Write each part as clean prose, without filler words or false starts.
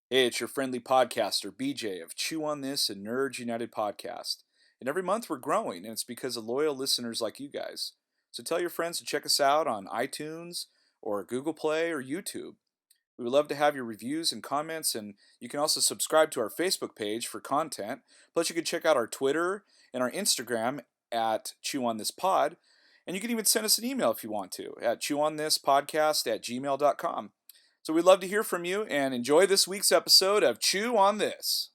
Hey, it's your friendly podcaster, BJ of Chew on This and Nerds United podcast. And every month we're growing, and it's because of loyal listeners like you guys. So tell your friends to check us out on iTunes or Google Play or YouTube. We would love to have your reviews and comments, and you can also subscribe to our Facebook page for content. Plus, you can check out our Twitter and our Instagram at Chew on This Pod. And you can even send us an email if you want to at chewonthispodcast@gmail.com. So we'd love to hear from you and enjoy this week's episode of Chew on This.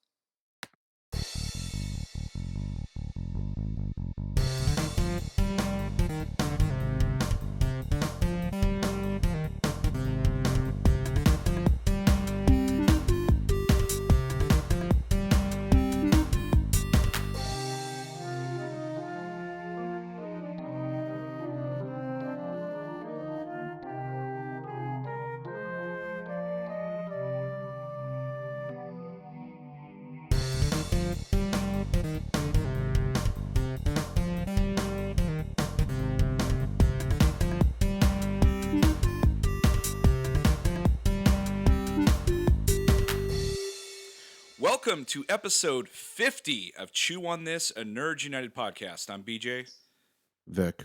Welcome to episode 50 of Chew on This, a Nerds United podcast. I'm BJ. Vic.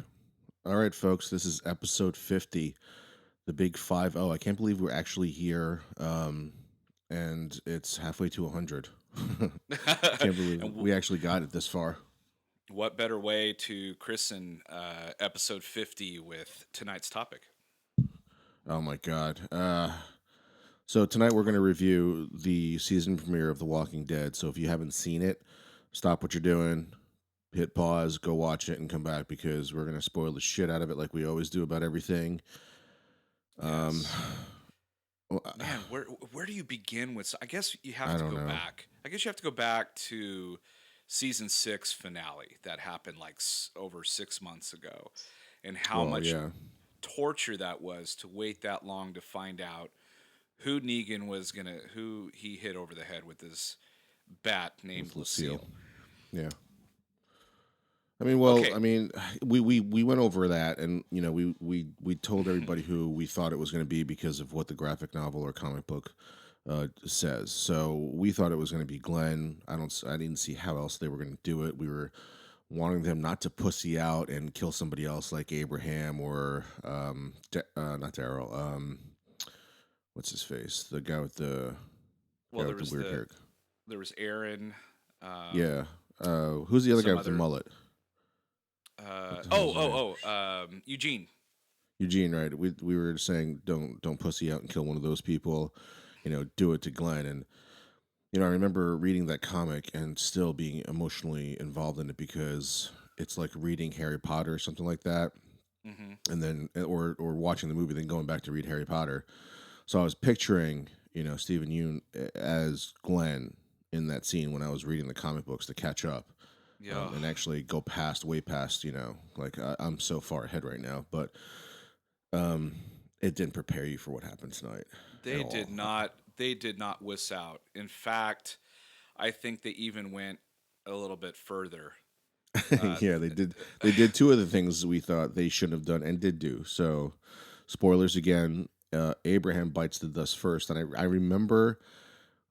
All right, folks, this is episode 50, the big 50. I can't believe we're actually here, and it's halfway to 100. I can't believe we actually got it this far. What better way to christen episode 50 with tonight's topic? Oh, my God. So tonight we're going to review the season premiere of The Walking Dead. So if you haven't seen it, stop what you're doing, hit pause, go watch it, and come back because we're going to spoil the shit out of it like we always do about everything. Yes. Man, where do you begin with? I guess you have to go back. I guess you have to go back to season 6 finale that happened like over 6 months ago, and how much torture that was to wait that long to find out who Negan was who he hit over the head with this bat named Lucille. Yeah. I mean, well, okay. I mean, we went over that, and you know, we told everybody who we thought it was going to be because of what the graphic novel or comic book says. So we thought it was going to be Glenn. I didn't see how else they were going to do it. We were wanting them not to pussy out and kill somebody else like Abraham or not Daryl. What's his face? The guy with the weird hair. There was Aaron. Yeah. Who's the other guy with the mullet? Eugene. Eugene, right? We were saying don't pussy out and kill one of those people. You know, do it to Glenn. And you know, I remember reading that comic and still being emotionally involved in it because it's like reading Harry Potter or something like that. Mm-hmm. And then or watching the movie, then going back to read Harry Potter. So I was picturing, you know, Stephen Yeun as Glenn in that scene when I was reading the comic books to catch up. Yeah. And actually go way past, you know, like I'm so far ahead right now, but it didn't prepare you for what happened tonight. They did not wuss out. In fact, I think they even went a little bit further. Yeah, they did. They did two of the things we thought they shouldn't have done and did do. So, spoilers again. Abraham bites the dust first, and I remember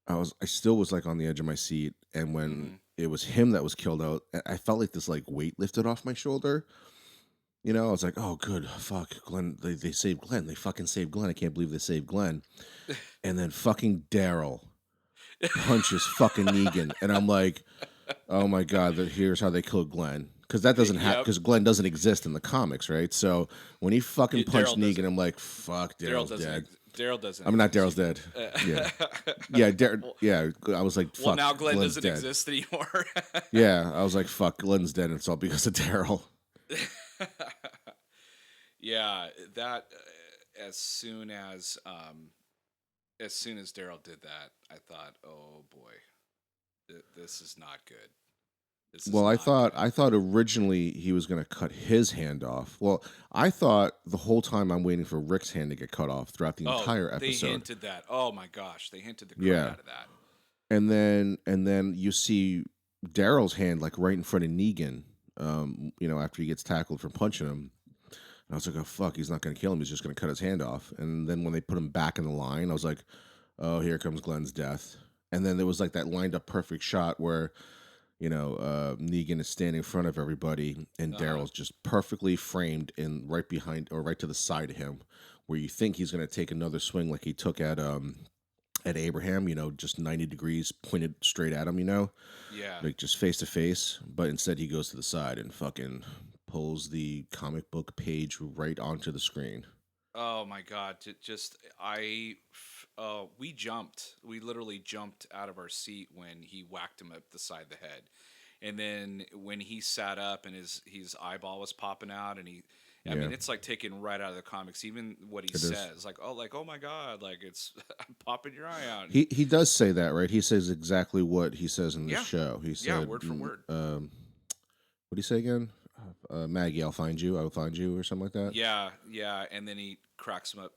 I still was like on the edge of my seat, and when it was him that was killed out, I felt like this like weight lifted off my shoulder. You know, I was like, oh, good, fuck, Glenn, they saved Glenn. They fucking saved Glenn. I can't believe they saved Glenn. And then fucking Daryl punches fucking Negan, and I'm like, oh my God, here's how they killed Glenn. Because that doesn't happen, because Glenn doesn't exist in the comics, right? So when he fucking punched Negan, I'm like, fuck, Daryl's dead. Daryl doesn't. I mean, not Daryl's dead. Yeah. I was like, fuck. Well, now Glenn Glenn's doesn't dead. exist anymore. Yeah, I was like, fuck, Glenn's dead, and it's all because of Daryl. Yeah, that as soon as Daryl did that, I thought, oh boy, this is not good. I thought originally he was going to cut his hand off. Well, I thought the whole time I'm waiting for Rick's hand to get cut off throughout the entire episode. They hinted that. Oh my gosh, they hinted the crap out of that. And then you see Daryl's hand like right in front of Negan. You know, after he gets tackled for punching him. And I was like, oh fuck, he's not going to kill him. He's just going to cut his hand off. And then when they put him back in the line, I was like, oh, here comes Glenn's death. And then there was like that lined up perfect shot where, Negan is standing in front of everybody and Uh-huh. Daryl's just perfectly framed in right behind or right to the side of him, where you think he's going to take another swing like he took at Abraham, just 90 degrees pointed straight at him, Yeah. like just face to face. But instead, he goes to the side and fucking pulls the comic book page right onto the screen. Oh my God! We jumped. We literally jumped out of our seat when he whacked him up the side of the head, and then when he sat up and his eyeball was popping out, and I Yeah, mean, it's like taken right out of the comics. Even what he it is. says, like oh my God, like it's popping your eye out. And He does say that, right? He says exactly what he says in this yeah, show. He yeah, said, word for word. what did he say again? Maggie, I'll find you. I will find you, or something like that. Yeah, yeah, and then he cracks him up,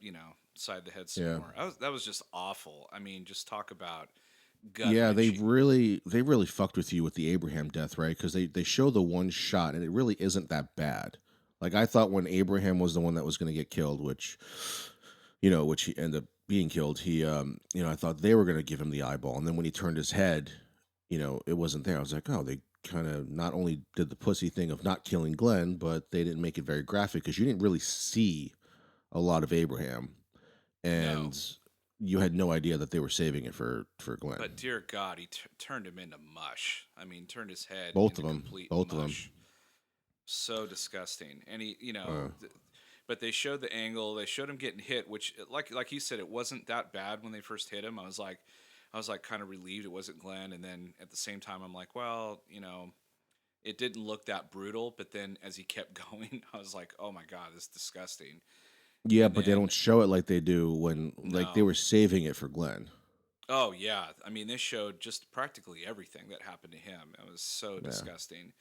side the head some Yeah. more. That was just awful. I mean, just talk about gut Yeah, wrenching. they really fucked with you with the Abraham death, right? Because they show the one shot, and it really isn't that bad. Like I thought when Abraham was the one that was going to get killed, which he ended up being killed. I thought they were going to give him the eyeball, and then when he turned his head, it wasn't there. I was like, oh, they kind of not only did the pussy thing of not killing Glenn, but they didn't make it very graphic because you didn't really see a lot of Abraham, No, and you had no idea that they were saving it for Glenn. but dear God, he turned him into mush. I mean, turned his head Both into of them, complete both of them. mush. So disgusting. And Uh, but they showed the angle. They showed him getting hit, which, like you said, it wasn't that bad when they first hit him. I was like kind of relieved it wasn't Glenn. And then at the same time, I'm like, well, it didn't look that brutal. But then as he kept going, I was like, oh my God, this is disgusting. yeah, And but they then don't show it like they do when like they no. were saving it for Glenn. Oh yeah, I mean, this showed just practically everything that happened to him. It was so Yeah. disgusting.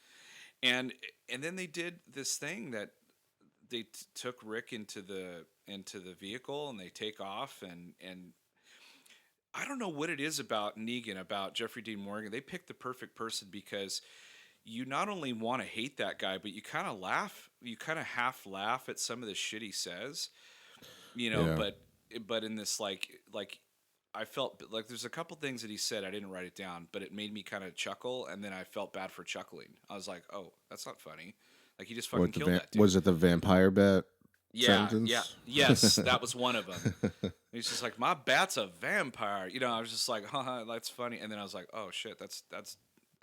And and then they did this thing that they took Rick into the vehicle and they take off, and I don't know what it is about Negan, about Jeffrey Dean Morgan. They picked the perfect person because you not only want to hate that guy, but you kind of laugh, you kind of half laugh at some of the shit he says, Yeah. but in this like I felt like there's a couple things that he said, I didn't write it down, but it made me kind of chuckle, and then I felt bad for chuckling. I was like, "Oh, that's not funny." Like he just fucking killed that Was dude. it the vampire bat Yeah, yeah, sentence? yes, that was one of them. He's just like, "My bat's a vampire." I was just like, "Haha, that's funny." And then I was like, "Oh shit, that's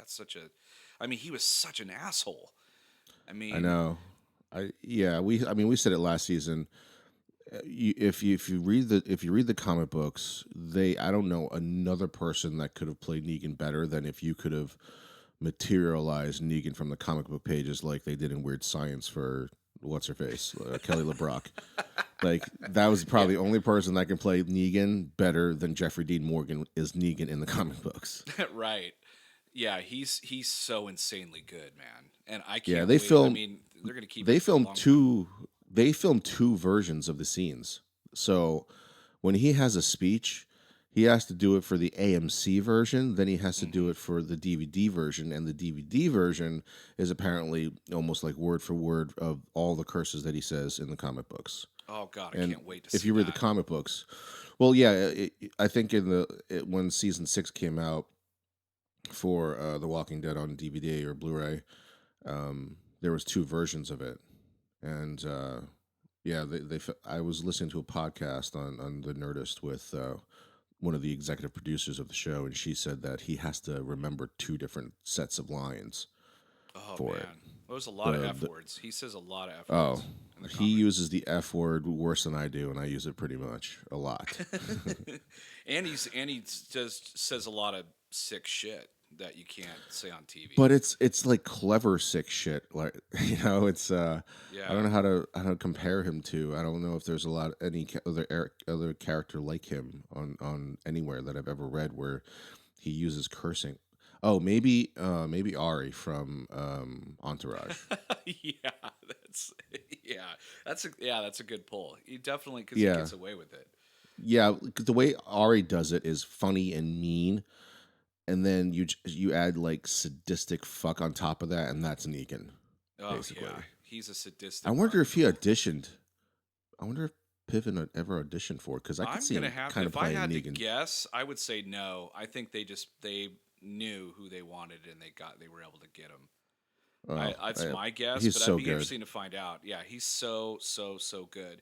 such a." I mean, he was such an asshole. I I mean, know. We said it last season. If you read the comic books, I don't know another person that could have played Negan better than if you could have materialized Negan from the comic book pages like they did in Weird Science for what's her face, Kelly LeBrock. Like that was yeah, probably the only person that can play Negan better than Jeffrey Dean Morgan is Negan in the comic books. right. Yeah, he's so insanely good, man, and I Yeah, can't wait. I mean, they're gonna keep they him for a filmed long time. two versions of the scenes. So when he has a speech, he has to do it for the AMC version, then he has to do Hmm. it for the DVD version, and the DVD version is apparently almost like word for word of all the curses that he says in the comic books. Oh God, I And can't wait to if see you read the that. comic books, well, yeah, I think when season 6 came out for The Walking Dead on DVD or Blu-ray, there was two versions of it, and yeah, I was listening to a podcast on the Nerdist with one of the executive producers of the show, and she said that he has to remember two different sets of lines Oh for it. man, there's a lot of The, F the words. He says a lot of F oh, words in the he comic. uses the F word worse than I do, and I use it pretty much a lot. And he just says a lot of sick shit that you can't say on TV. But it's like clever sick shit. Like it's I Yeah. don't know how to compare him to. I don't know if there's a lot any other character like him on anywhere that I've ever read where he uses cursing. Oh, maybe Ari from Entourage. yeah, that's yeah, that's a good pull. He definitely, because he Yeah, gets away with it. yeah. 'Cause the way Ari does it is funny and mean, and then you add like sadistic fuck on top of that, and that's Negan Oh yeah, basically. he's a I sadistic wonder if he article. auditioned. I wonder if Piven ever auditioned for? Because I could I'm see gonna him have kind of if I playing had to Negan. guess, I would say no. I think they knew who they wanted and they were able to get him. Oh, That's my guess, he's but that'd so be good. interesting to find out. Yeah, he's so good.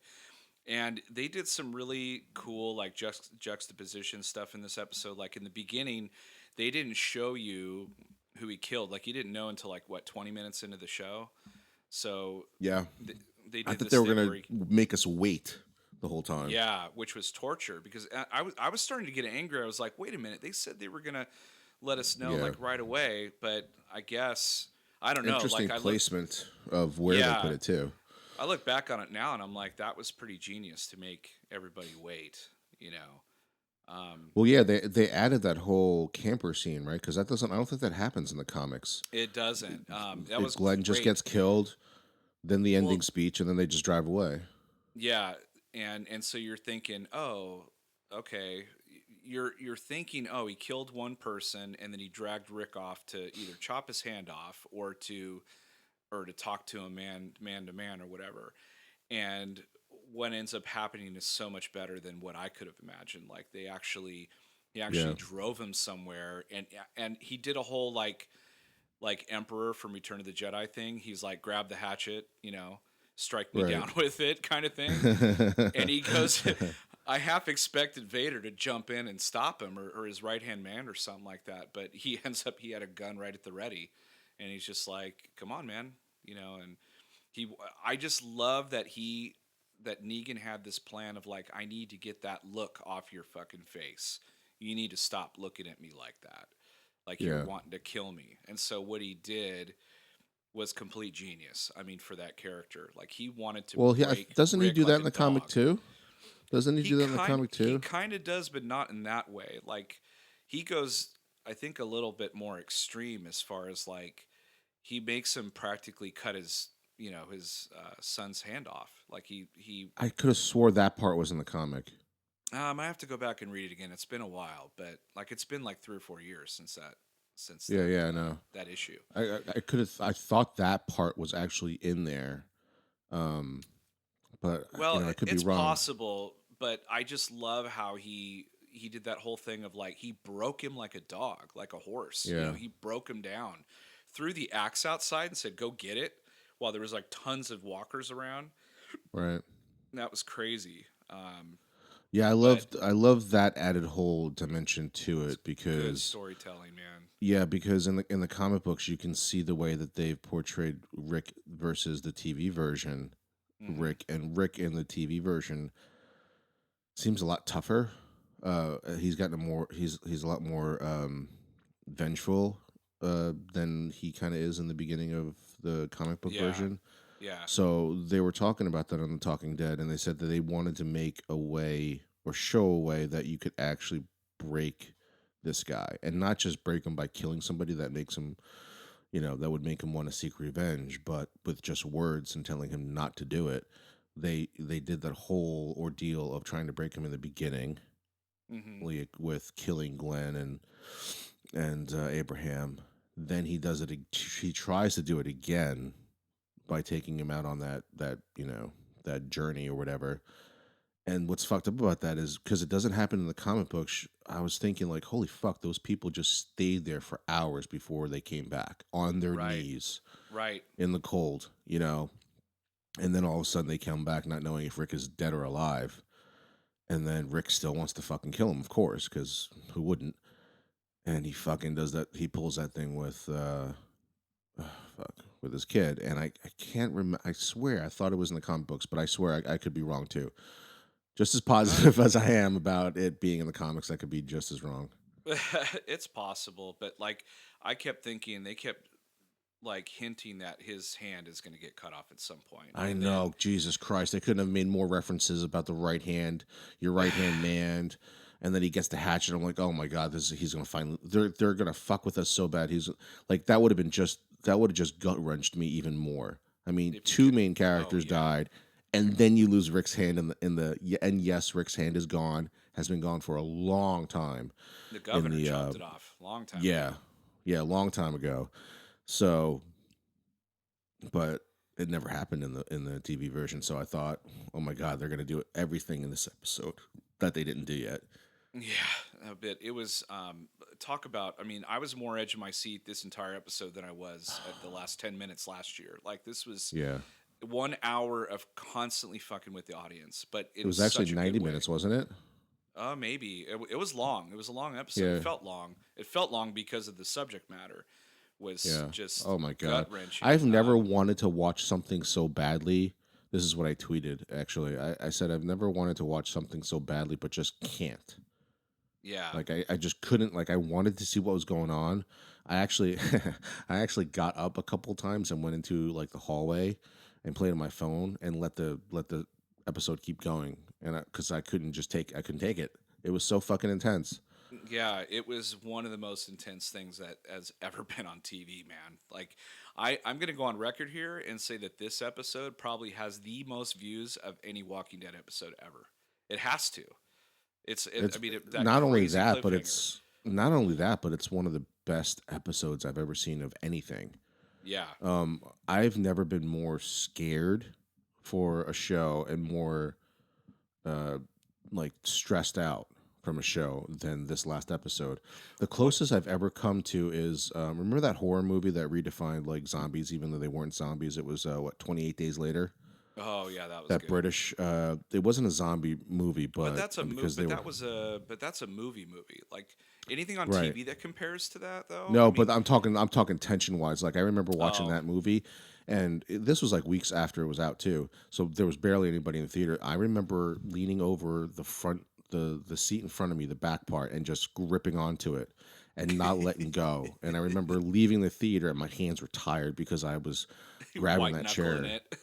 And they did some really cool like juxtaposition stuff in this episode. Like in the beginning, they didn't show you who he killed. Like you didn't know until like what 20 minutes into the show. So Yeah, th- they I did thought they this were thing gonna where he, make us wait the whole time. yeah, which was torture because I was starting to get angry. I was like, wait a minute, they said they were gonna let us know Yeah, like right away, but I guess I don't know. interesting Like I look, placement of where they put yeah, it too. I look back on it now and I'm like, that was pretty genius to make everybody wait. You know, Well, yeah, they added that whole camper scene, right? Because that doesn't. I don't think that happens in the comics. it doesn't. That If was Glenn just great. gets killed, then the ending Well, speech, and then they just drive away. yeah, and so you're thinking, oh, okay. You're thinking, oh, he killed one person and then he dragged Rick off to either chop his hand off or to talk to him man to man or whatever. And what ends up happening is so much better than what I could have imagined. Like he actually Yeah, drove him somewhere and he did a whole like Emperor from Return of the Jedi thing. He's like, grab the hatchet, strike me right. down with it kind of thing. And he goes, I half expected Vader to jump in and stop him or his right hand man or something like that. But he ends up, he had a gun right at the ready. And he's just like, come on, man. And he, I just love that Negan had this plan of like, I need to get that look off your fucking face. You need to stop looking at me like that. Like you're Yeah. wanting to kill me. And so what he did was complete genius. I mean, for that character, like he wanted to Well, break doesn't he Rick do that like in a the comic dog. too? Doesn't he do that in the comic He too? kind of does, but not in that way. Like he goes, I think, a little bit more extreme as far as like he makes him practically cut his son's hand off. Like he I could have swore that part was in the comic. I have to go back and read it again. It's been a while, but like it's been like 3 or 4 years since Yeah, yeah, I know. that issue. I could have. I thought that part was actually in there, um, but Well, I could be it's wrong. possible, but I just love how he did that whole thing of like he broke him like a dog, like a horse. Yeah, He broke him down, threw the axe outside and said, "Go get it," while there was like tons of walkers around. right. And that was crazy. Yeah, But I loved that added whole dimension to it's it good because storytelling, man. yeah, because in the comic books you can see the way that they've portrayed Rick versus the TV version. Hmm. Rick in the TV version seems a lot tougher. He's gotten he's a lot more vengeful than he kind of is in the beginning of the comic book Yeah, version. yeah, So they were talking about that on the Talking Dead, and they said that they wanted to make a way or show a way that you could actually break this guy, and not just break him by killing somebody that makes him, that would make him want to seek revenge, but with just words and telling him not to do it. They did that whole ordeal of trying to break him in the beginning, hmm like with killing Glenn and Abraham. Then he does it. He tries to do it again by taking him out on that journey or whatever. And what's fucked up about that is because it doesn't happen in the comic books. I was thinking like, holy fuck, those people just stayed there for hours before they came back on their right, knees right. in the cold, and then all of a sudden they come back not knowing if Rick is dead or alive. And then Rick still wants to fucking kill him, of course, because who wouldn't? And he fucking does that. He pulls that thing with fuck, with his kid, and I can't remember. I swear I thought it was in the comic books, but I swear I could be wrong too. Just as Uh, positive as I am about it being in the comics, I could be just as wrong. it's possible, but like I kept thinking they kept like hinting that his hand is going to get cut off at some point, I and then know, Jesus Christ, they couldn't have made more references about the right hand, your right hand man, and then he gets the hatchet. I'm like, oh my god, he's gonna find they're gonna fuck with us so bad. He's like that would have just gut wrenched me even more. I mean, if you two could, main oh characters yeah, died, and then you lose Rick's hand and yes, Rick's hand is gone, has been gone for a long time the in governor the chopped it off a long time yeah ago. yeah long time ago. So, but it never happened in the TV version. So I thought, oh my god, they're gonna do everything in this episode that they didn't do yet. Yeah, a bit. It was talk about. I mean, I was more edge of my seat this entire episode than I was at the last 10 minutes last year. Like this was Yeah, 1 hour of constantly fucking with the audience, but it in was actually such a good 90 way. minutes, wasn't it? Maybe it was long. It was a long episode. It Yeah, felt long. It felt long because of the subject matter was yeah. just Oh my god, gut wrenching. I've never wanted to watch something so badly. This is what I tweeted. Actually, I said I've never wanted to watch something so badly, but just can't. Yeah. Like I just couldn't. Like I wanted to see what was going on. I actually I actually got up a couple times and went into like the hallway and played on my phone and let the episode keep going. And because I couldn't take it. It was so fucking intense. Yeah, it was one of the most intense things that has ever been on TV, man. Like, I'm gonna go on record here and say that this episode probably has the most views of any Walking Dead episode ever. It has to. It's I mean, that not only crazy that, but cliffhanger. it's not only that, but it's one of the best episodes I've ever seen of anything. Yeah, I've never been more scared for a show and more uh, like stressed out from a show than this last episode. The what? closest I've ever come to is remember that horror movie that redefined like zombies, even though they weren't zombies. It was what 28 Days Later. Oh yeah, that was That good. British. It wasn't a zombie movie, But but that's a because they but were that's a movie. Like anything on right. TV that compares to that, though. I No, but mean, I'm talking tension wise. Like I remember watching oh, that movie, and this was like weeks after it was out too. So there was barely anybody in the theater. I remember leaning over the front the seat in front of me, the back part, and just gripping onto it and not letting go. And I remember leaving the theater, and my hands were tired because I was grabbing white that knuckling chair. it.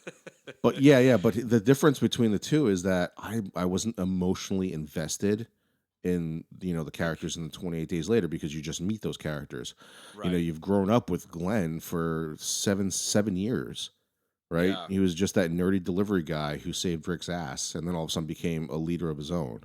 But yeah, yeah. But the difference between the two is that I wasn't emotionally invested in the characters in the 28 days later because you just meet those characters. Right. You've grown up with Glenn for seven years, right? Yeah. He was just that nerdy delivery guy who saved Rick's ass and then all of a sudden became a leader of his own.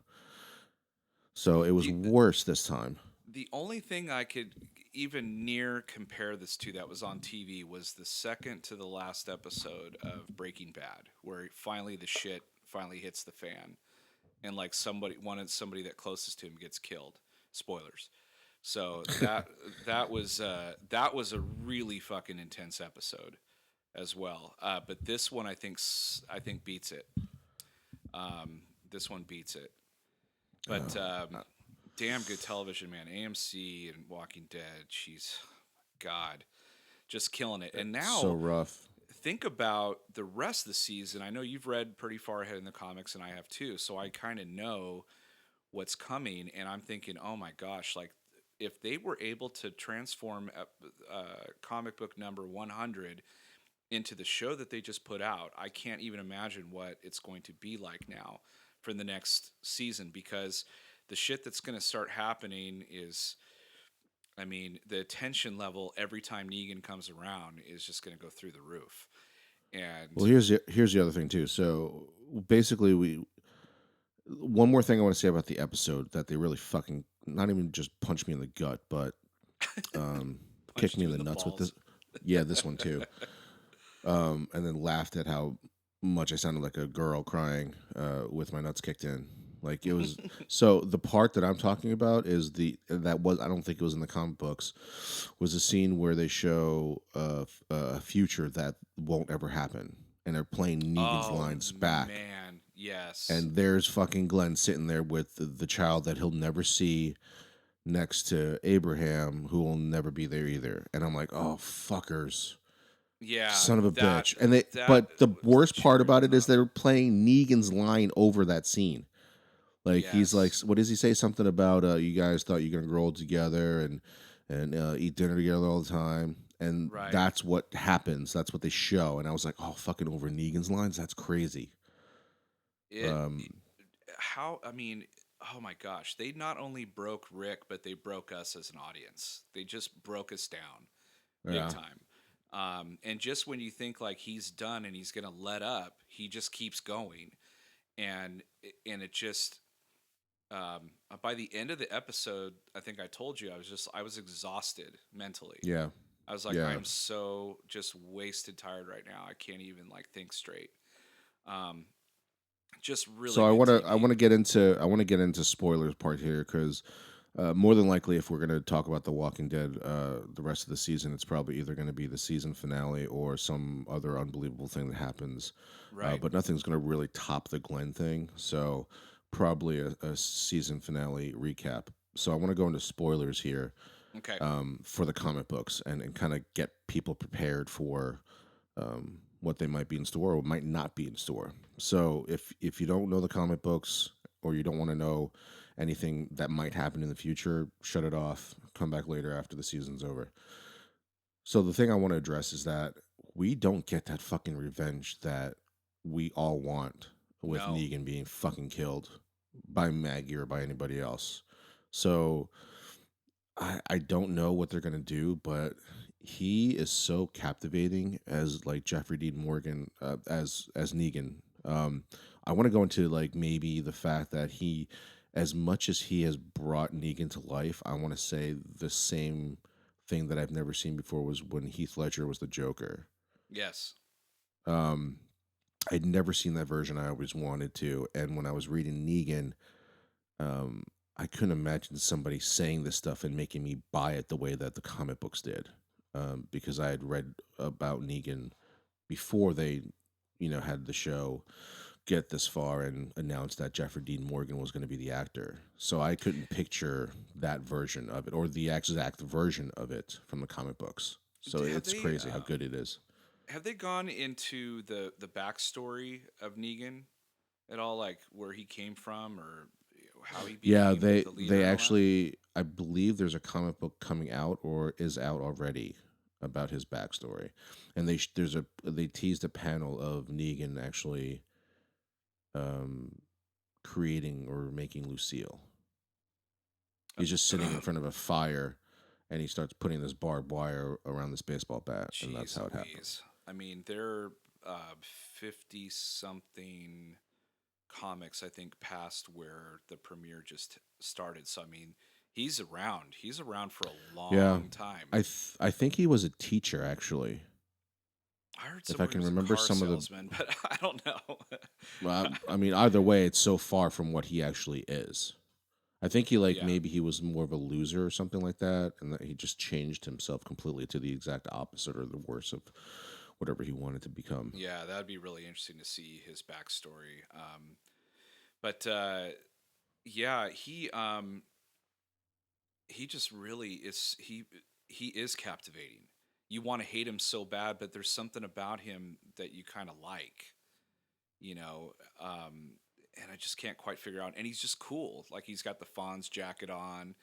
So it was The worse this time. the only thing I could even near compare this to that was on TV was the second to the last episode of Breaking Bad, where finally the shit finally hits the fan, and like somebody that closest to him gets killed. Spoilers. So that was a really fucking intense episode as well. But this one I think beats it. This one beats it. But Uh, damn good television, man. AMC and Walking Dead. She's God, just killing it. And so now rough. think about the rest of the season. I know you've read pretty far ahead in the comics, and I have too. So I kind of know what's coming, and I'm thinking, oh my gosh, like if they were able to transform comic book number 100 into the show that they just put out, I can't even imagine what it's going to be like now for the next season because the shit that's going to start happening is, I mean, the attention level every time Negan comes around is just going to go through the roof. And Well, here's the other thing too. So basically, we one more thing I want to say about the episode that they really fucking not even just punched me in the gut, but kicked punched me you in in the the nuts with balls. this. Yeah, this one too. And then laughed at how much I sounded like a girl crying with my nuts kicked in. Like it was. So the part that I'm talking about is that was I don't think it was in the comic books. Was a scene where they show a future that won't ever happen, and they're playing Negan's Oh lines back, man, yes. and there's fucking Glenn sitting there with the child that he'll never see next to Abraham, who will never be there either. And I'm like, oh fuckers. Yeah, Son of a that bitch. And they that but the was the worst part cherry on about it is top. they're playing Negan's line over that scene. Like he's like Yes. what does he say? Something about you guys thought you're gonna grow old together and eat dinner together all the time. And Right. that's what happens. That's what they show. And I was like, oh fucking over Negan's lines? That's crazy. It Um how I mean, oh my gosh, they not only broke Rick, but they broke us as an audience. They just broke us down big yeah. time. And just when you think like he's done and he's gonna let up, he just keeps going, and it just by the end of the episode, I think I told you I was exhausted mentally. Yeah. I was like, Yeah. I'm so just wasted tired right now. I can't even like think straight. Um, just So really good I TV. want to get into spoilers part here because more than likely, if we're going to talk about The Walking Dead the rest of the season, it's probably either going to be the season finale or some other unbelievable thing that happens. Right. But nothing's going to really top the Glenn thing. So probably a season finale recap. So I want to go into spoilers here Okay. for the comic books and kind of get people prepared for what they might be in store or might not be in store. So if you don't know the comic books or you don't want to know anything that might happen in the future, shut it off. Come back later after the season's over. So the thing I want to address is that we don't get that fucking revenge that we all want with No. Negan being fucking killed by Maggie or by anybody else. So I don't know what they're gonna do, but he is so captivating as like Jeffrey Dean Morgan as Negan. I want to go into like maybe the fact that he, as much as he has brought Negan to life, I want to say the same thing that I've never seen before was when Heath Ledger was the Joker. Yes. Um, I'd never seen that version. I always wanted to, and when I was reading Negan, um, I couldn't imagine somebody saying this stuff and making me buy it the way that the comic books did, because I had read about Negan before they, had the show get this far and announced that Jeffrey Dean Morgan was going to be the actor. So I couldn't picture that version of it or the exact version of it from the comic books. So Have it's they crazy how good it is. gone into the backstory of Negan at all, like where he came from or how he Yeah, became the leader they and all that? actually, I believe there's a comic book coming out or is out already about his backstory, and they teased a panel of Negan actually um, creating or making Lucille. He's just sitting in front of a fire, and he starts putting this barbed wire around this baseball bat, and that's Jeez how it happens. Louise. I mean, they're 50 something comics, I think, past where the premiere just started. So, I mean, he's around. He's around for a Yeah, long time. I think he was a teacher actually. I heard If I somewhere he can was a remember car some of the, salesman, but I don't know. I mean, either way, it's so far from what he actually is. I think he like Yeah. maybe he was more of a loser or something like that, and that he just changed himself completely to the exact opposite or the worst of whatever he wanted to become. Yeah, that'd be really interesting to see his backstory. But yeah, he just really is he is captivating. You want to hate him so bad, but there's something about him that you kind of like, you know. And I just can't quite figure out. And he's just cool. Like he's got the Fonz jacket on.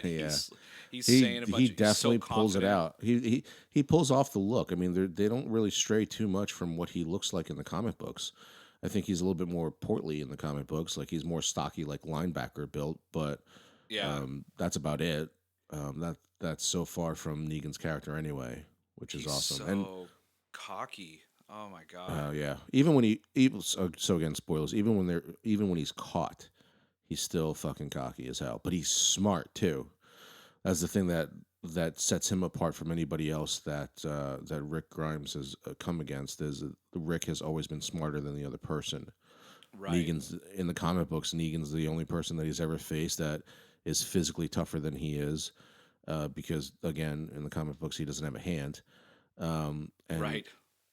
Yeah, he's he's saying a he bunch. He's so definitely pulls it confident. out. He pulls off the look. I mean, they don't really stray too much from what he looks like in the comic books. I think he's a little bit more portly in the comic books. Like he's more stocky, like linebacker built, but Yeah, that's about it. That's so far from Negan's character anyway, which is he's awesome. And so cocky. Oh my god. yeah, even when even so again spoilers. Even when he's caught, he's still fucking cocky as hell. But he's smart too. That's the thing that sets him apart from anybody else that Rick Grimes has come against. Is that Rick has always been smarter than the other person. Right. Negan's in the comic books. Negan's the only person that he's ever faced that is physically tougher than he is, because again, in the comic books, he doesn't have a hand, and Right.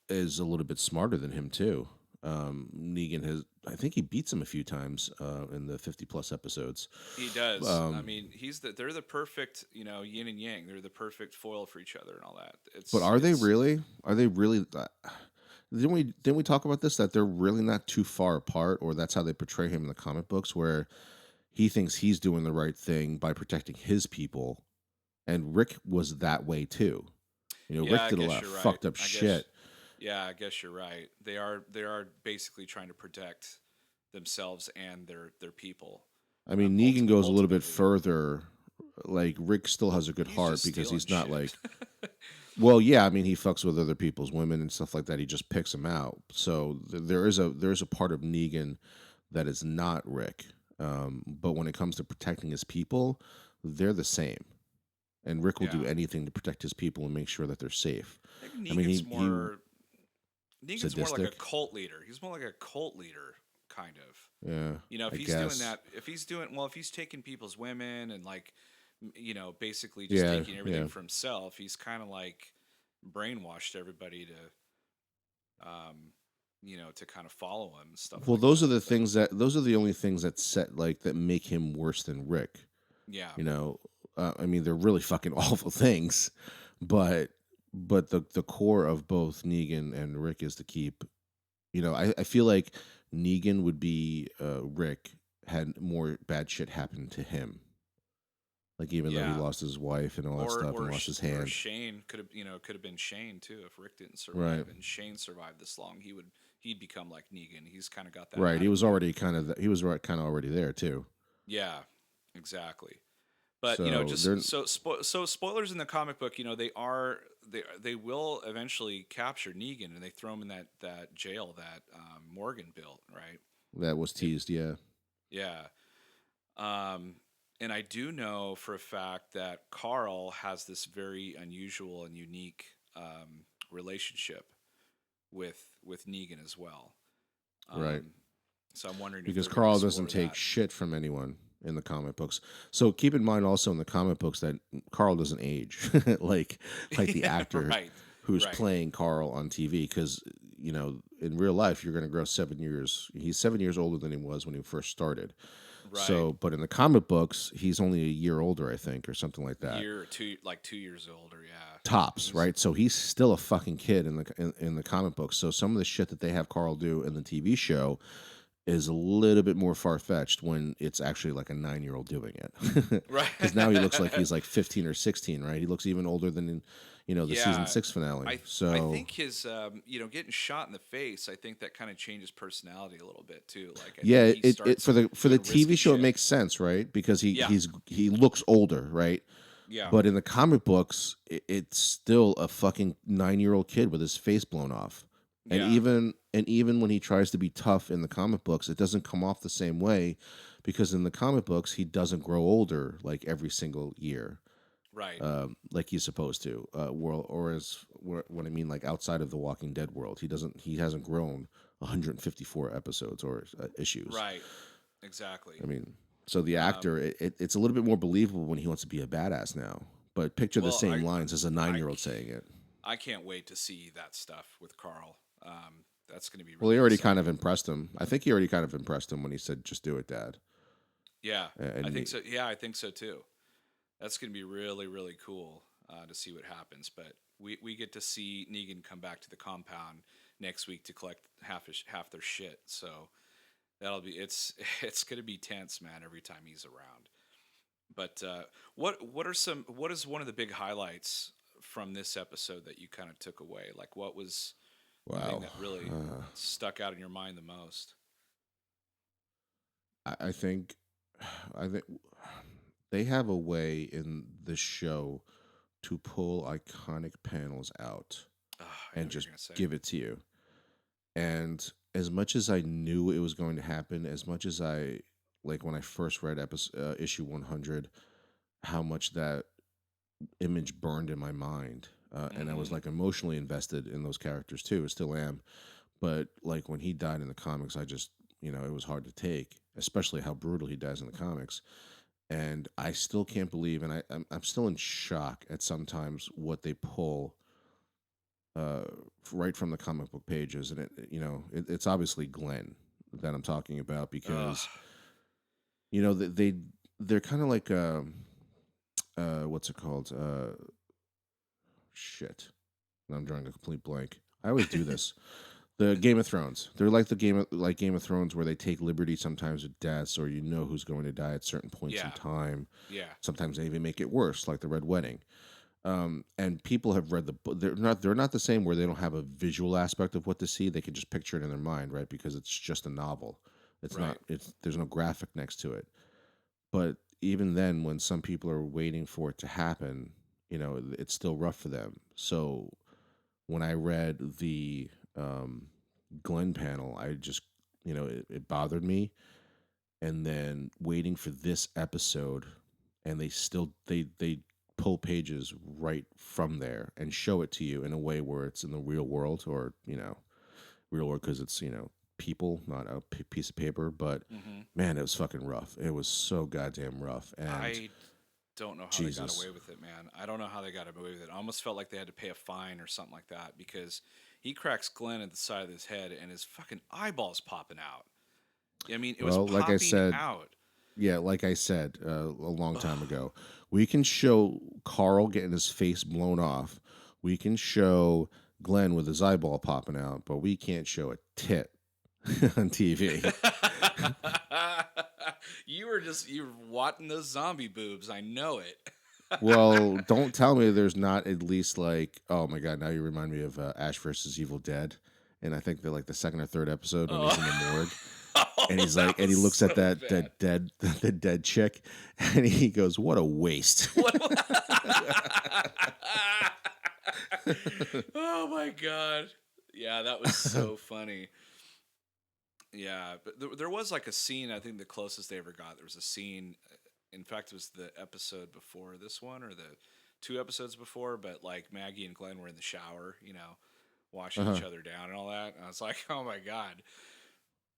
is a little bit smarter than him too. Negan has, I think, he beats him a few times in the 50+ episodes. He does. I Um, mean, they're the perfect, yin and yang. They're the perfect foil for each other and all that. but are they really? Are they really? Didn't we talk about this that they're really not too far apart, or that's how they portray him in the comic books, where he thinks he's doing the right thing by protecting his people, and Rick was that way too. Yeah, Rick I did a guess lot of you're right. fucked up I guess shit. yeah, I guess you're right. They are basically trying to protect themselves and their people. I mean, Negan goes a little bit Ultimately, further. Like Rick still has a good he's heart just because stealing he's not shit. like, well, yeah. I mean, he fucks with other people's women and stuff like that. He just picks them out. So there is a part of Negan that is not Rick. But when it comes to protecting his people, they're the same. and Rick will do Yeah. anything to protect his people and make sure that they're safe. I think I mean, he Negan's more like a sadistic. cult leader. He's more like a cult leader, kind of. Yeah, If I he's doing guess. that, if he's taking people's women and like, basically just Yeah, taking everything yeah. for himself, he's kind of like brainwashed everybody um, to kind of follow him and stuff Well, like that. But those are the only things that set like that make him worse than Rick. yeah, You know, I mean, they're really fucking awful things, but the core of both Negan and Rick is to keep. I feel like Negan would be Rick had more bad shit happen to him. Like even though he yeah, lost his wife and all that stuff and lost his or hand. Shane could have been Shane too. If Rick didn't Right. survive and Shane survived this long, he'd become like Negan. He's kind of got that Right. He was attitude. already he was right kind of already there too. Yeah, exactly. But So they're so spoilers in the comic book. They will eventually capture Negan and they throw him in that jail that Morgan built, right? that was They, teased, yeah. yeah. Um, and I do know for a fact that Carl has this very unusual and unique relationship with Negan as well. Right. Um, so I'm wondering if Because they're going to Carl doesn't explore take that. shit from anyone in the comic books. So keep in mind also in the comic books that Carl doesn't age like the Yeah, actor right, who's right, playing Carl on TV because in real life you're going to grow 7 years. He's 7 years older than he was when he first started. right. So, but in the comic books, he's only a year older, I think, or something like that. Year or two, like 2 years older. Yeah, Tops, right? So he's still a fucking kid in the comic books. So some of the shit that they have Carl do in the TV show is a little bit more far fetched when it's actually like a 9-year-old doing it. right. Because now he looks like he's like 15 or 16, right? He looks even older than in, the season Yeah, 6 finale. I So think his getting shot in the face. I think that kind of changes personality a little bit too. Like I think yeah, he it starts for the doing TV risky show it shit. makes sense, right? Because Yeah, he looks older, right? yeah, But in the comic books, it's still a fucking 9-year-old kid with his face blown off. And yeah. even when he tries to be tough in the comic books, it doesn't come off the same way because in the comic books he doesn't grow older like every single year, Right. like he's supposed to. World or as what I mean, like outside of the Walking Dead world, he hasn't grown 154 episodes or issues. Right. Exactly. I mean, so the Um, actor, it's a little bit more believable when he wants to be a badass now. But picture the well, same lines as a I, 9-year-old saying it. I can't wait to see that stuff with Carl. That's going to be Well, he really already kind of exciting. impressed him. I think he already kind of impressed him when he said, "Just do it, Dad." Yeah, I And think he, so. Yeah, I think so too. That's going to be really, really cool to see what happens. But we get to see Negan come back to the compound next week to collect half their shit. So that'll be it's going to be tense, man. Every time he's around. But what is one of the big highlights from this episode that you kind of took away? Like what was the thing wow, that really uh, stuck out in your mind the most? I think, I think they have a way in this show to pull iconic panels out Oh, I know and what you're just gonna say. give it to you. And as much as I knew it was going to happen, as much as I like when I first read issue 100, how much that image burned in my mind. And I was Mm-hmm. like emotionally invested in those characters too. I still am. But like when he died in the comics, I just, it was hard to take, especially how brutal he dies in the comics. And I still can't believe, and I'm still in shock at sometimes what they pull uh, right from the comic book pages. And it's obviously Glenn that I'm talking about Ugh. because, they're kind of like, what's it called? Shit. I'm drawing a complete blank. I always do this. The Game of Thrones. They're like Game of Thrones, where they take liberty sometimes with deaths, or who's going to die at certain points in Yeah. time. Yeah. Sometimes they even make it worse, like the Red Wedding. And people have read the book. They're not the same where they don't have a visual aspect of what to see. They can just picture it in their mind, right? Because it's just a novel. It's not. Right. It's there's no graphic next to it. But even then, when some people are waiting for it to happen, it's still rough for them. So when I read the Glenn panel, I just, it bothered me. And then waiting for this episode, and they pull pages right from there and show it to you in a way where it's in the real world, or real world, because it's people, not a piece of paper. But Hmm. man, it was fucking rough. It was so goddamn rough. And I don't know how they got Jesus. away with it, man. I don't know how they got away with it. I almost felt like they had to pay a fine or something like that because he cracks Glenn at the side of his head and his fucking eyeballs popping out. I mean, it was Well, like I popping said, out. yeah, like I said a long time Ugh. ago, we can show Carl getting his face blown off. We can show Glenn with his eyeball popping out, but we can't show a tit on TV. You were watching those zombie boobs. I know it. Well, don't tell me there's not at least like, oh my god, now you remind me of Ash versus Evil Dead, and I think they're like the second or third episode when he's in the morgue, and Oh, he's that like, and he was looks at so that bad. dead the dead chick, and he goes, "What a waste." What? Oh my god. Yeah, that was so funny. Yeah, but there was like a scene. I think the closest they ever got. There was a scene. In fact, it was the episode before this one, or the two episodes before. But like Maggie and Glenn were in the shower, washing Uh-huh. each other down and all that. And I was like, oh my god,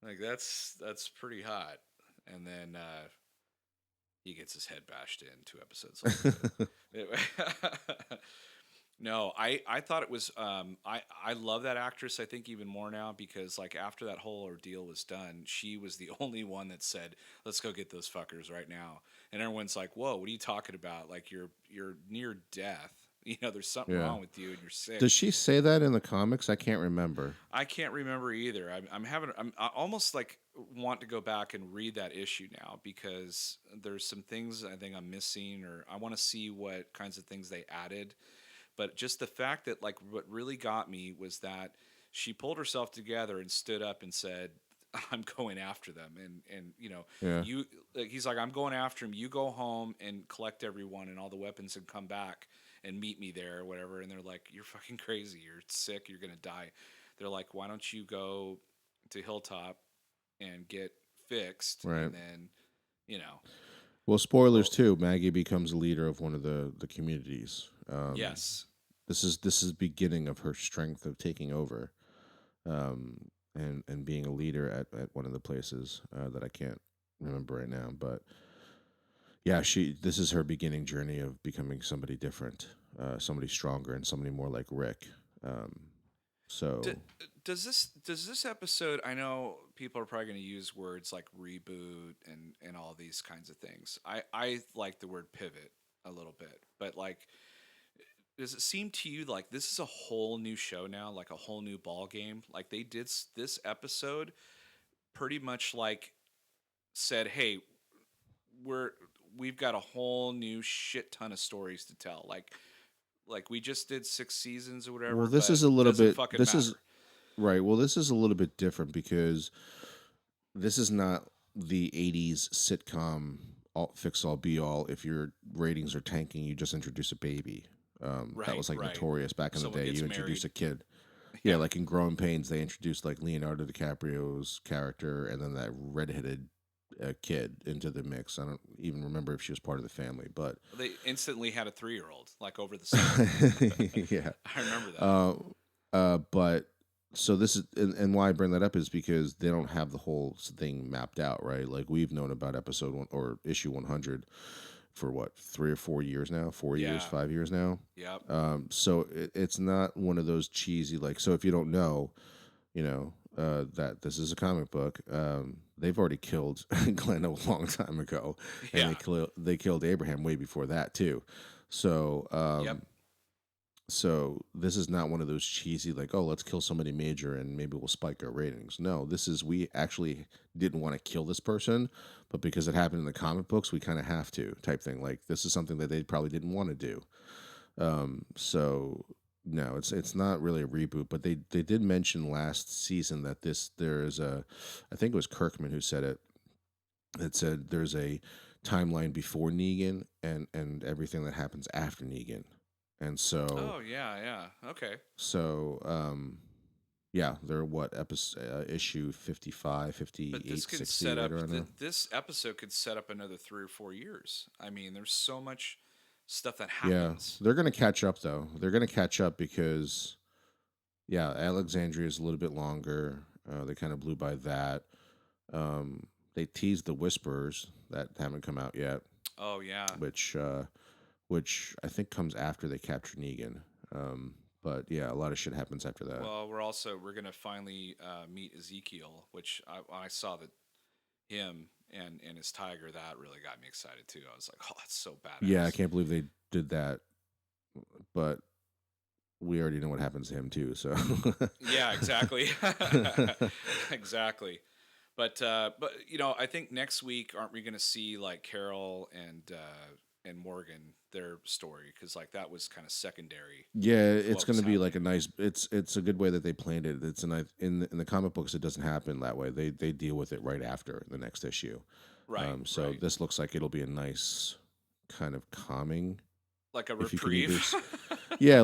like that's pretty hot. And then he gets his head bashed in 2 episodes later. But no, I thought it was I love that actress. I think even more now because like after that whole ordeal was done, she was the only one that said, "Let's go get those fuckers right now." And everyone's like, "Whoa, what are you talking about? Like you're near death. There's something Yeah. wrong with you and you're sick." Does she say that in the comics? I can't remember. I can't remember either. I almost like want to go back and read that issue now because there's some things I think I'm missing, or I want to see what kinds of things they added. But just the fact that like what really got me was that she pulled herself together and stood up and said, "I'm going after them." And Yeah. you like he's like, "I'm going after him. You go home and collect everyone and all the weapons and come back and meet me there or whatever." And they're like, "You're fucking crazy. You're sick. You're gonna die." They're like, "Why don't you go to Hilltop and get fixed Right. and then you know." Well, spoilers Well, too. Maggie becomes a leader of one of the communities. yes. This is beginning of her strength of taking over, and being a leader at one of the places that I can't remember right now. But yeah, this is her beginning journey of becoming somebody different, somebody stronger, and somebody more like Rick. Um, D- so does this episode? I know people are probably going to use words like reboot and all these kinds of things. I like the word pivot a little bit, but like, does it seem to you like this is a whole new show now, like a whole new ball game? Like they did this episode pretty much like said, "Hey, we're we've got a whole new shit ton of stories to tell." Like we just did 6 seasons or well, whatever, this but is a little doesn't bit. fucking This is matter. right. Well, this is a little bit different because this is not the 80s sitcom all fix all be all. If your ratings are tanking, you just introduce a baby. That Right, was like right. notorious back in the Someone day. gets You introduce married. a kid. Yeah, Yeah. like in Growing Pains, they introduced like Leonardo DiCaprio's character and then that redheaded kid into the mix. I don't even remember if she was part of the family, but They instantly had a 3-year-old, like over the summer. yeah. I remember that. Uh, but so this is, and why I bring that up is because they don't have the whole thing mapped out, right? Like we've known about episode one or issue 100 for what, 3 or 4 years now, 4 years, Yeah. 5 years now. Yep. So it's not one of those cheesy, like, so if you don't know, that this is a comic book, they've already killed Glenn a long time ago, and Yeah. they killed Abraham way before that too. So, Yep. so this is not one of those cheesy like, oh, let's kill somebody major and maybe we'll spike our ratings. No, this is, we actually didn't want to kill this person, but because it happened in the comic books, we kind of have to type thing. Like this is something that they probably didn't want to do. So no, it's not really a reboot, but they did mention last season that there is a, I think it was Kirkman who said it. It said there's a timeline before Negan and everything that happens after Negan, and Oh, yeah, yeah. Okay. yeah, they're what episode issue 55, But 58, this could 60 set right up around now. this episode could set up another 3 or 4 years. I mean, there's so much stuff that Yeah, happens. they're gonna catch up though. They're gonna catch up because yeah, Alexandria is a little bit longer. They kind of blew by that. They teased the Whisperers that haven't come out yet, Oh yeah. which which I think comes after they capture Negan. But yeah, a lot of shit happens after that. Well, we're gonna finally meet Ezekiel, which I saw that him and his tiger, that really got me excited too. I was like, oh, that's so Yeah, I badass. can't believe they did that, but we already know what happens to him too. So Yeah, exactly. Exactly. But I think next week aren't we going to see like Carol and Morgan their story, because like that was kind of secondary yeah, to it's what going was to be like a happening. nice. It's a good way that they planned it. It's a nice in the comic books. It doesn't happen that way. They deal with it right after the next issue. Right, So right. this looks like it'll be a nice kind of calming, Like a if you could either reprieve. yeah,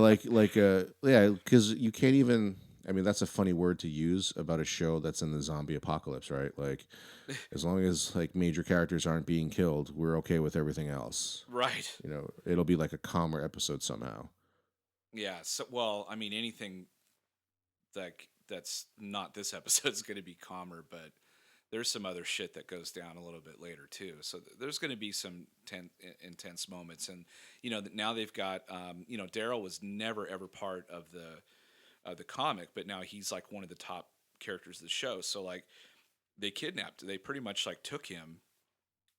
yeah, because you can't even. I mean, that's a funny word to use about a show that's in the zombie apocalypse, right? Like, as long as like major characters aren't being killed, we're okay with everything else. Right. It'll be like a calmer episode somehow. Yeah. So, well, I mean, anything that's not this episode is going to be calmer, but there's some other shit that goes down a little bit later too. So there's going to be some intense moments, and now they've got Daryl was never ever part of the comic, but now he's like one of the top characters of the show. So like they pretty much like took him,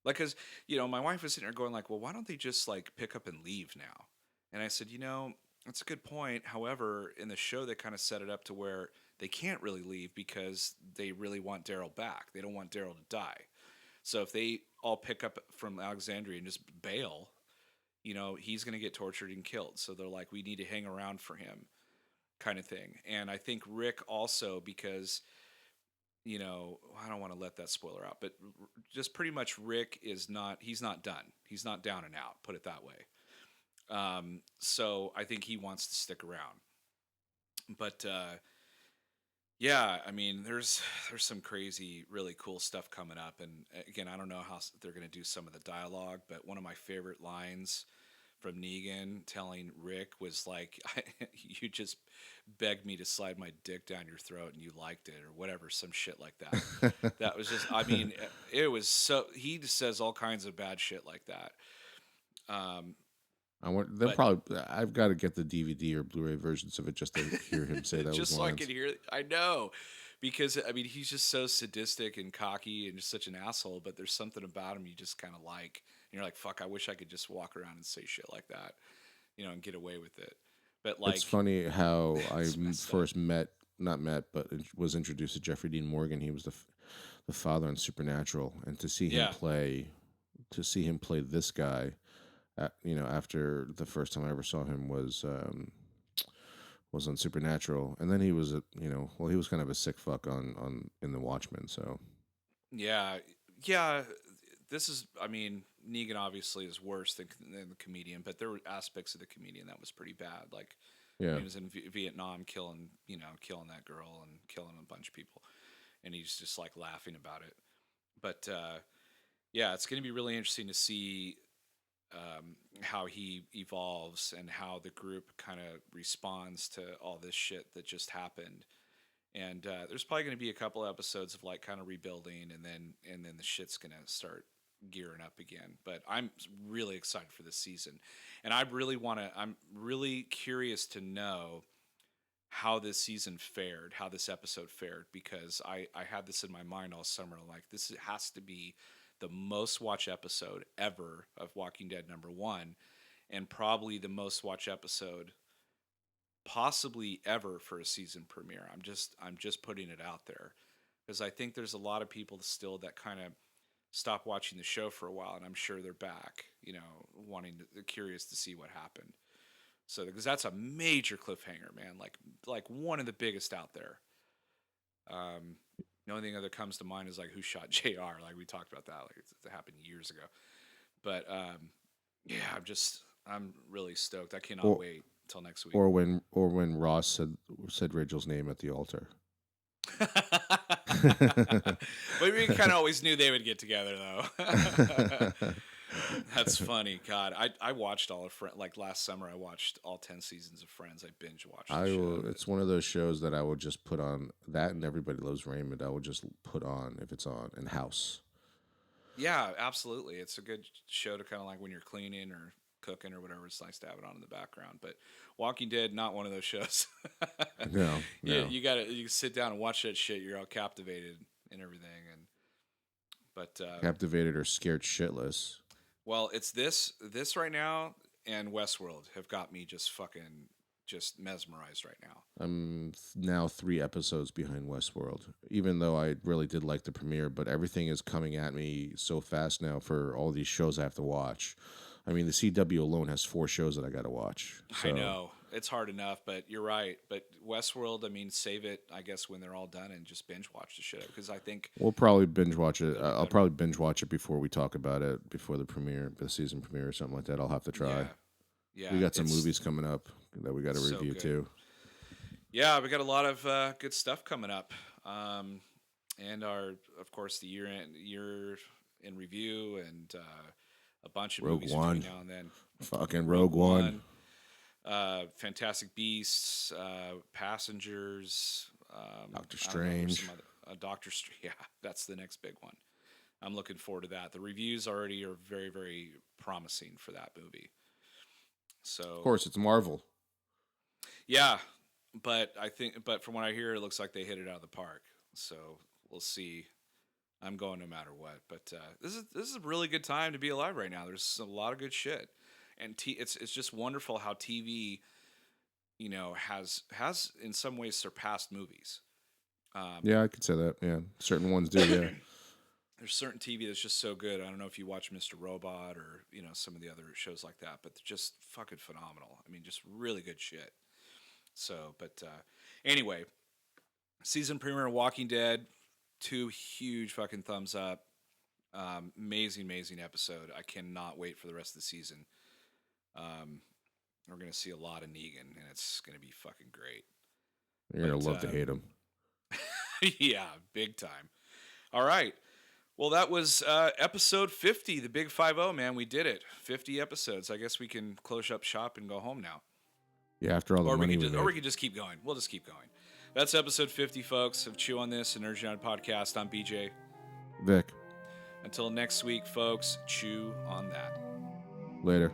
like, because my wife was sitting there going like, well, why don't they just like pick up and leave now? And I said, that's a good point. However, in the show they kind of set it up to where they can't really leave because they really want Daryl back. They don't want Daryl to die. So if they all pick up from Alexandria and just bail, he's going to get tortured and killed. So they're like, we need to hang around for him, kind of thing. And I think Rick also, because I don't want to let that spoiler out, but just pretty much Rick he's not done. He's not down and out, put it that way. So I think he wants to stick around. But yeah, I mean, there's some crazy, really cool stuff coming up. And again, I don't know how they're going to do some of the dialogue, but one of my favorite lines from Negan telling Rick was like, "You just begged me to slide my dick down your throat, and you liked it, or whatever, some shit like that." That was just, I mean, it was so. He just says all kinds of bad shit like that. Um, I want. They'll but probably. I've got to get the DVD or Blu-ray versions of it just to hear him say those just so I could lines. hear, I know, because I mean, he's just so sadistic and cocky and just such an asshole. But there's something about him you just kind of like. And you're like, fuck, I wish I could just walk around and say shit like that, and get away with it. But It's like, funny how it's messed up. first not met, but was introduced to Jeffrey Dean Morgan. He was the father on Supernatural, and Yeah, to see him play this guy, after the first time I ever saw him was on Supernatural, and then he was he was kind of a sick fuck on in the Watchmen. So yeah, yeah. This is, I mean, Negan obviously is worse than the comedian, but there were aspects of the comedian that was pretty bad. Like yeah, when he was in Vietnam, killing that girl and killing a bunch of people, and he's just like laughing about it. But yeah, it's going to be really interesting to see how he evolves and how the group kind of responds to all this shit that just happened. And there's probably going to be a couple episodes of like kind of rebuilding, and then the shit's going to start gearing up again. But I'm really excited for this season, and I'm really curious to know how this season fared, how this episode fared, because I had this in my mind all summer. Like, this has to be the most watched episode ever of Walking Dead #1, and probably the most watched episode possibly ever for a season premiere. I'm just putting it out there, because I think there's a lot of people still that kind of stop watching the show for a while, and I'm sure they're back, curious to see what happened. So because that's a major cliffhanger, man, like one of the biggest out there. Um, the only thing that comes to mind is like who shot Jr. Like we talked about that, like it happened years ago. But yeah, I'm really stoked. I cannot or wait till next week. or when Ross said Rachel's name at the altar. But we kind of always knew they would get together, though. That's funny. God, I watched all of Friends. Like last summer, I watched all 10 seasons of Friends. I binge watched the I shit out will. of it. It's one of those shows that I will just put on. That and Everybody Loves Raymond. I will just put on if it's on. And House. Yeah, absolutely. It's a good show to kind of like when you're cleaning or cooking or whatever. It's nice to have it on in the background. But Walking Dead, not one of those shows. No, you no. you gotta you sit down and watch that shit. You're all captivated and everything. And but Captivated or scared shitless. well, it's this right now and Westworld have got me just fucking just mesmerized right now. I'm now 3 episodes behind Westworld, even though I really did like the premiere, but everything is coming at me so fast now for all these shows I have to watch. I mean, the CW alone has 4 shows that I got to watch. I So know it's hard enough, but you're right. But Westworld, I mean, save it, I guess, when they're all done and just binge watch the shit because I think we'll probably binge watch it. it'll be I'll better. probably binge watch it before we talk about it, before the premiere, the season premiere or something like that. I'll have to try. Yeah, yeah. We got some It's movies coming up that we got to so review good. too. Yeah, we got a lot of good stuff coming up, and of course, the year in review and a bunch of Rogue movies One. between now and then. Fucking Rogue One. Fantastic Beasts, Passengers, Doctor I don't know, there's Strange. some other, Doctor Strange. Yeah, that's the next big one. I'm looking forward to that. The reviews already are very, very promising for that movie. So, Of course, it's Marvel. yeah, but from what I hear, it looks like they hit it out of the park. So we'll see. I'm going no matter what. But this is a really good time to be alive right now. There's a lot of good shit, and it's just wonderful how TV, has in some ways surpassed movies. Yeah, I could say that. Yeah, certain ones do. Yeah. There's certain TV that's just so good. I don't know if you watch Mr. Robot or some of the other shows like that, but they're just fucking phenomenal. I mean, just really good shit. So, but anyway, season premiere of Walking Dead, 2 huge fucking thumbs up. Amazing, amazing episode. I cannot wait for the rest of the season. We're gonna see a lot of Negan, and it's gonna be fucking great. You're going But to love to hate him. yeah, big time. All right. Well, that was episode 50, the big 50, man. We did it. 50 episodes. I guess we can close up shop and go home now. Yeah, after all the money we Or we made. can just keep going. We'll just keep going. That's episode 50, folks, of Chew on This, an Nerd United podcast. I'm BJ. Vic, Until next week, folks, chew on that. later.